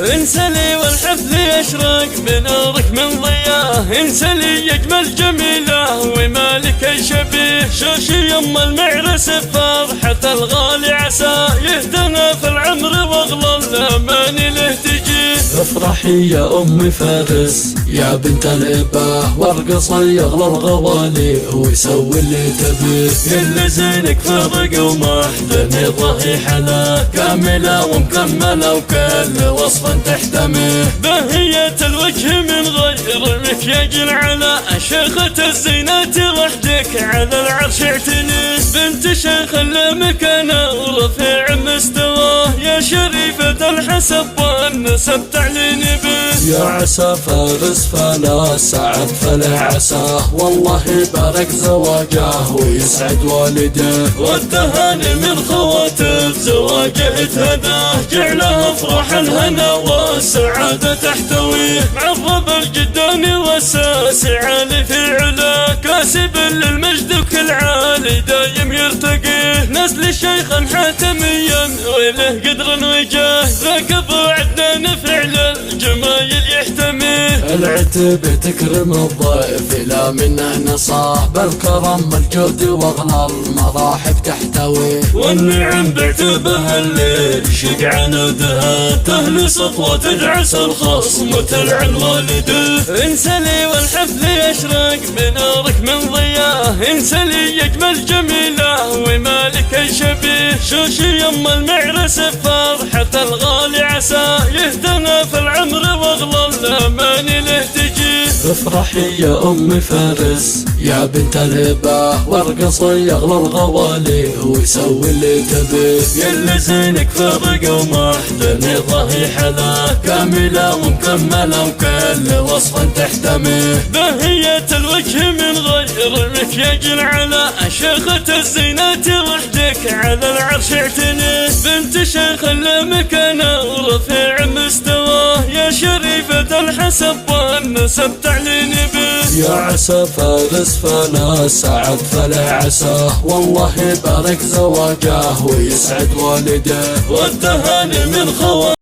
انسى لي والحفل يشرق بنورك من ضياه، انسى لي اجمل جميله ومالك شبيه، شوشي يم المعرس بفرحة الغالي عسى يهدنا في العمر واغلى الاماني له تجي. افرحي يا ام فارس يا بنت الاباه، وارقصي يغلى الغوالي ويسوي اللي تبيه، اللي زينك فرق وما احتني ضهي حلا، كاملة ومكملة وكل وصف تحتميه، بهية الوجه من غير مكياج على شيخة الزينات وحدك على العرش اعتني، بنت شيخ المكانة ورفيع مستواه، يا شريفة الحسب والنسب تعليني به. يا عسى فارس فلا سعد فلا عساه، والله يبارك زواجه ويسعد والده، والتهاني من خواتف زواجه تهداه، جعلها افراح الهنا والسعادة تحتويه، معرب الجداني والساسي عالي في علا، كاسب للمجد وكل عالي دايم يرتقيه، نسل الشيخ حاتميا وله قدر وجاه، ذاك ابو عدنان فعل الجمايل يحتميه، العتب تكرم الضيف لا منه نصاه، بالكرم الجود واغلى المراحب تحتويه، والنعم بعتبها الليل شق عنودها، تهني سطوة تدعس الخصم وتلعن والده، انسى لي والحفل يشرق بنورك من ضياه، انسى لي اجمل جميله ومالك شبيه، شوشي يم المعرس بفرحة الغالي عسى يهدنا في العمر واغلى الاماني له تجي. افرحي يا ام فارس يا بنت الاباه، وارقصي يغلى الغوالي ويسوي اللي تبيه، اللي زينك فرق وما احتني ضهي حلا، كاملة ومكملة وكل وصف تحتميه، بهية الوجه من غير مكياج على شيخة الزينات وحدك على العرش اعتني، بنت شيخ المكانة ورفيع مستواه، يا شريفة الحسب والنسب تعليني به. يا عسى فارس فلا سعد فلا عساه، والله يبارك زواجه ويسعد والده، والتهاني من خواتف